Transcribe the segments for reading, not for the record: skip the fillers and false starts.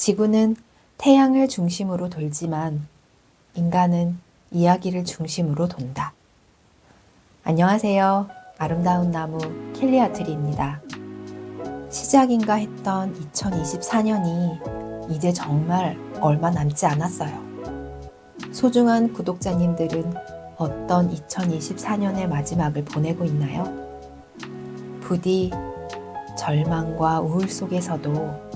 지구는 태양을 중심으로 돌지만 인간은 이야기를 중심으로 돈다. 안녕하세요. 아름다운 나무 켈리 아트리입니다. 시작인가 했던 2024년이 이제 정말 얼마 남지 않았어요. 소중한 구독자님들은 어떤 2024년의 마지막을 보내고 있나요? 부디 절망과 우울 속에서도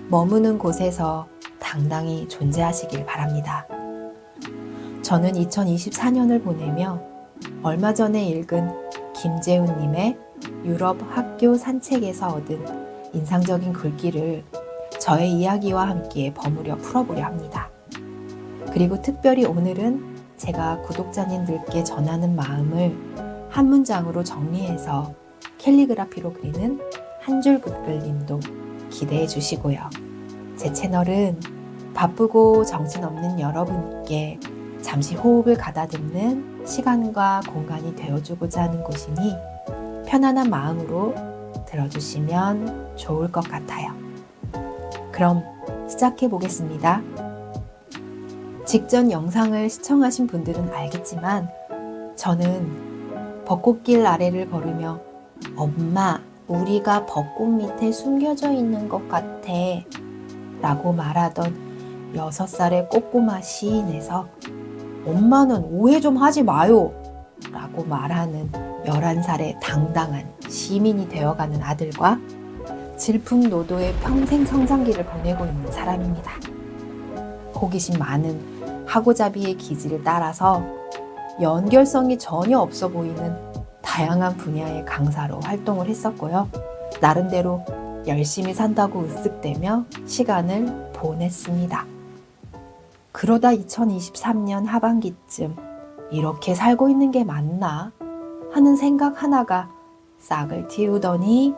머무는 곳에서 당당히 존재하시길 바랍니다. 저는 2024년을 보내며 얼마 전에 읽은 김재훈님의 유럽 학교 산책에서 얻은 인상적인 글귀를 저의 이야기와 함께 버무려 풀어보려 합니다. 그리고 특별히 오늘은 제가 구독자님들께 전하는 마음을 한 문장으로 정리해서 캘리그라피로 그리는 한 줄 글님도 기대해 주시고요. 제 채널은 바쁘고 정신없는 여러분께 잠시 호흡을 가다듬는 시간과 공간이 되어주고자 하는 곳이니 편안한 마음으로 들어주시면 좋을 것 같아요. 그럼 시작해 보겠습니다. 직전 영상을 시청하신 분들은 알겠지만 저는 벚꽃길 아래를 걸으며 엄마, 우리가 벚꽃 밑에 숨겨져 있는 것 같아 라고 말하던 6살의 꼬꼬마 시인에서 엄마는 오해 좀 하지 마요 라고 말하는 11살의 당당한 시민이 되어가는 아들과 질풍노도의 평생 성장기를 보내고 있는 사람입니다. 호기심 많은 하고자비의 기질을 따라서 연결성이 전혀 없어 보이는 다양한 분야의 강사로 활동을 했었고요. 나름대로 열심히 산다고 으쓱대며 시간을 보냈습니다. 그러다 2023년 하반기쯤 이렇게 살고 있는 게 맞나 하는 생각 하나가 싹을 틔우더니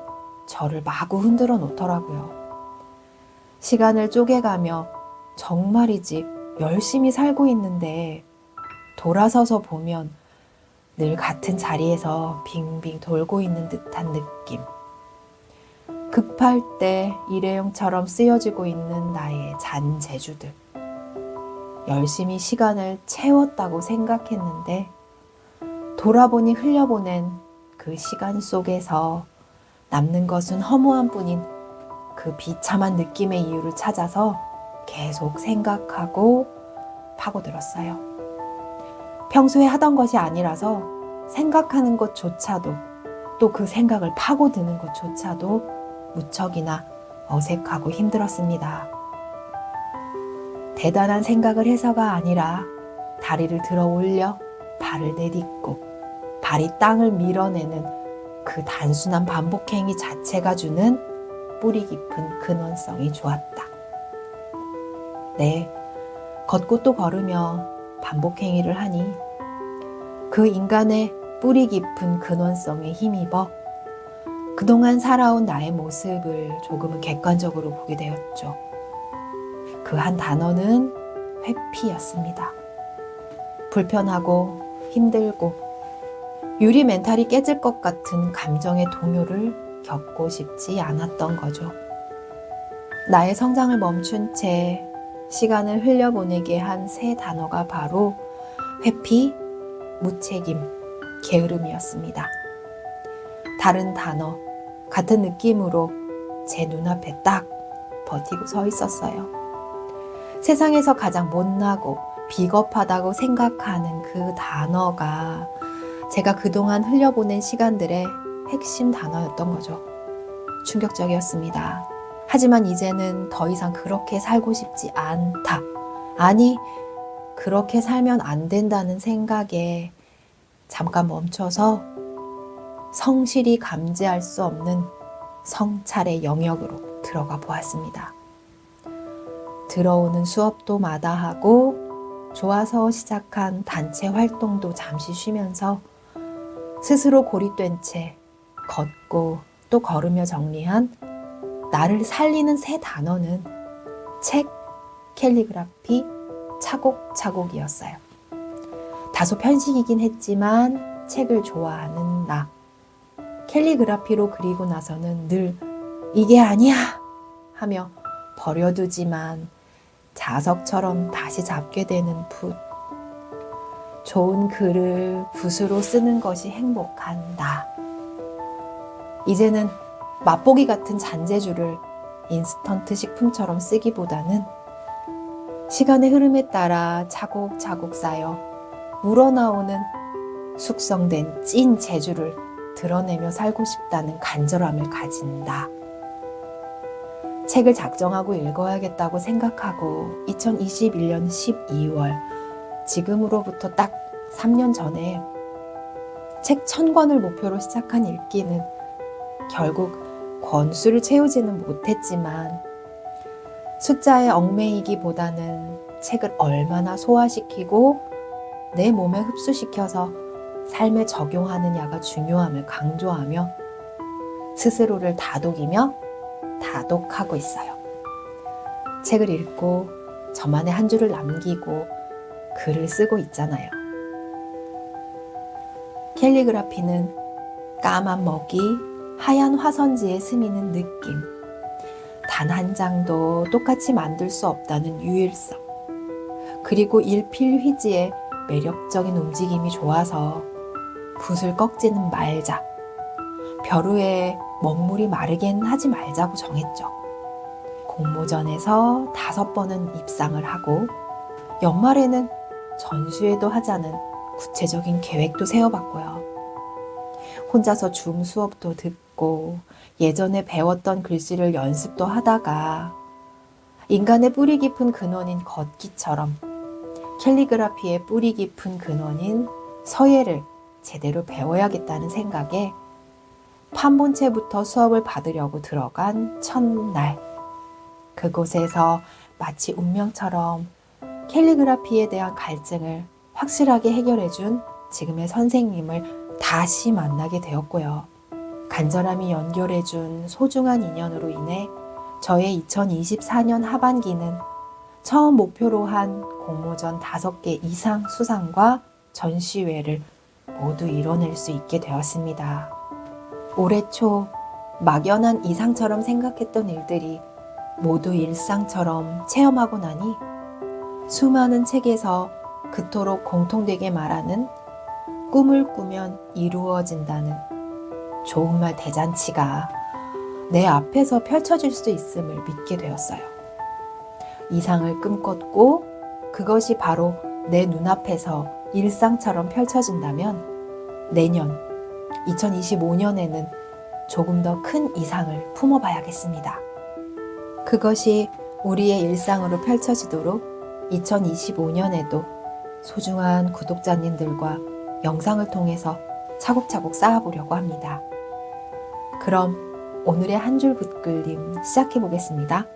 저를 마구 흔들어 놓더라고요. 시간을 쪼개가며 정말이지 열심히 살고 있는데 돌아서서 보면 늘 같은 자리에서 빙빙 돌고 있는 듯한 느낌. 급할 때 일회용처럼 쓰여지고 있는 나의 잔재주들. 열심히 시간을 채웠다고 생각했는데 돌아보니 흘려보낸 그 시간 속에서 남는 것은 허무한 뿐인 그 비참한 느낌의 이유를 찾아서 계속 생각하고 파고들었어요. 평소에 하던 것이 아니라서 생각하는 것조차도 또 그 생각을 파고드는 것조차도 무척이나 어색하고 힘들었습니다. 대단한 생각을 해서가 아니라 다리를 들어 올려 발을 내딛고 발이 땅을 밀어내는 그 단순한 반복행위 자체가 주는 뿌리 깊은 근원성이 좋았다. 네, 걷고 또 걸으며 반복행위를 하니 그 인간의 뿌리 깊은 근원성에 힘입어 그동안 살아온 나의 모습을 조금은 객관적으로 보게 되었죠. 그 한 단어는 회피였습니다. 불편하고 힘들고 유리 멘탈이 깨질 것 같은 감정의 동요를 겪고 싶지 않았던 거죠. 나의 성장을 멈춘 채 시간을 흘려보내게 한 세 단어가 바로 회피, 무책임, 게으름이었습니다. 다른 단어, 같은 느낌으로 제 눈앞에 딱 버티고 서 있었어요. 세상에서 가장 못나고 비겁하다고 생각하는 그 단어가 제가 그동안 흘려보낸 시간들의 핵심 단어였던 거죠. 충격적이었습니다. 하지만 이제는 더 이상 그렇게 살고 싶지 않다. 아니, 그렇게 살면 안 된다는 생각에 잠깐 멈춰서 성실히 감지할 수 없는 성찰의 영역으로 들어가 보았습니다. 들어오는 수업도 마다하고 좋아서 시작한 단체 활동도 잠시 쉬면서 스스로 고립된 채 걷고 또 걸으며 정리한 나를 살리는 세 단어는 책, 캘리그라피, 차곡차곡이었어요. 다소 편식이긴 했지만 책을 좋아하는 나. 캘리그라피로 그리고 나서는 늘 이게 아니야 하며 버려두지만 자석처럼 다시 잡게 되는 붓. 좋은 글을 붓으로 쓰는 것이 행복한 나. 이제는 맛보기 같은 잔재주를 인스턴트 식품처럼 쓰기보다는 시간의 흐름에 따라 차곡차곡 쌓여 우러나오는 숙성된 찐 재주를 드러내며 살고 싶다는 간절함을 가진다. 책을 작정하고 읽어야겠다고 생각하고 2021년 12월, 지금으로부터 딱 3년 전에 책 1000권을 목표로 시작한 읽기는 결국 권수를 채우지는 못했지만 숫자에 얽매이기보다는 책을 얼마나 소화시키고 내 몸에 흡수시켜서 삶에 적용하느냐가 중요함을 강조하며 스스로를 다독이며 다독하고 있어요. 책을 읽고 저만의 한 줄을 남기고 글을 쓰고 있잖아요. 캘리그라피는 까만 먹이, 하얀 화선지에 스미는 느낌, 단 한 장도 똑같이 만들 수 없다는 유일성, 그리고 일필휘지의 매력적인 움직임이 좋아서 붓을 꺾지는 말자, 벼루에 먹물이 마르긴 하지 말자고 정했죠. 공모전에서 5번은 입상을 하고 연말에는 전수회도 하자는 구체적인 계획도 세워봤고요. 혼자서 줌 수업도 듣고 예전에 배웠던 글씨를 연습도 하다가 인간의 뿌리 깊은 근원인 걷기처럼 캘리그라피의 뿌리 깊은 근원인 서예를 제대로 배워야겠다는 생각에 판본체부터 수업을 받으려고 들어간 첫날, 그곳에서 마치 운명처럼 캘리그라피에 대한 갈증을 확실하게 해결해준 지금의 선생님을 다시 만나게 되었고요. 간절함이 연결해준 소중한 인연으로 인해 저의 2024년 하반기는 처음 목표로 한 공모전 5개 이상 수상과 전시회를 모두 이뤄낼 수 있게 되었습니다. 올해 초 막연한 이상처럼 생각했던 일들이 모두 일상처럼 체험하고 나니 수많은 책에서 그토록 공통되게 말하는 꿈을 꾸면 이루어진다는 좋은 말 대잔치가 내 앞에서 펼쳐질 수 있음을 믿게 되었어요. 이상을 꿈꿨고 그것이 바로 내 눈앞에서 일상처럼 펼쳐진다면 내년 2025년에는 조금 더 큰 이상을 품어봐야겠습니다. 그것이 우리의 일상으로 펼쳐지도록 2025년에도 소중한 구독자님들과 영상을 통해서 차곡차곡 쌓아보려고 합니다. 그럼 오늘의 한 줄 붓글림 시작해 보겠습니다.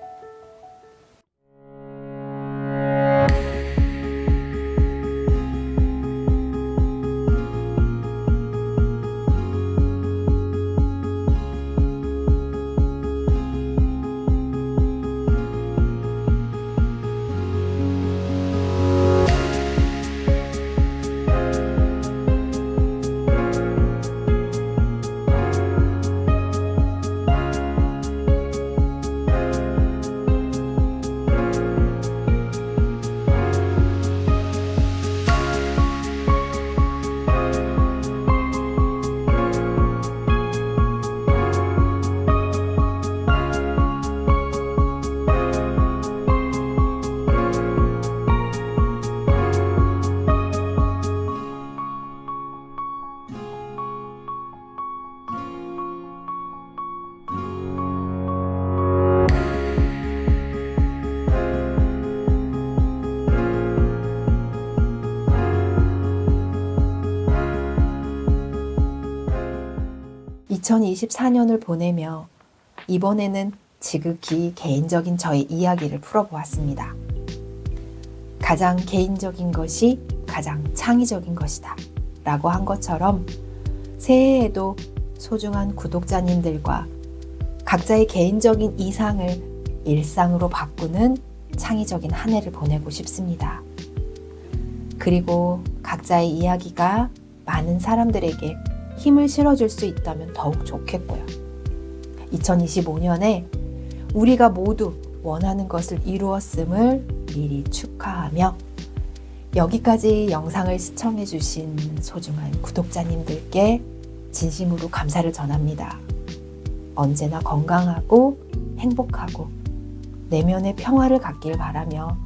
(2024년을) 보내며 이번에는 지극히 개인적인 저의 이야기를 풀어보았습니다. 가장 개인적인 것이 가장 창의적인 것이다 라고 한 것처럼 새해에도 소중한 구독자님들과 각자의 개인적인 이상을 일상으로 바꾸는 창의적인 한 해를 보내고 싶습니다. 그리고 각자의 이야기가 많은 사람들에게 힘을 실어줄 수 있다면 더욱 좋겠고요. 2025년에 우리가 모두 원하는 것을 이루었음을 미리 축하하며 여기까지 영상을 시청해주신 소중한 구독자님들께 진심으로 감사를 전합니다. 언제나 건강하고 행복하고 내면의 평화를 갖길 바라며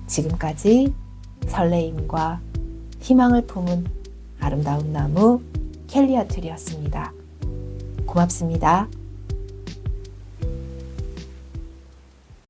지금까지 설레임과 희망을 품은 아름다운 나무 켈리아툴이었습니다. 고맙습니다.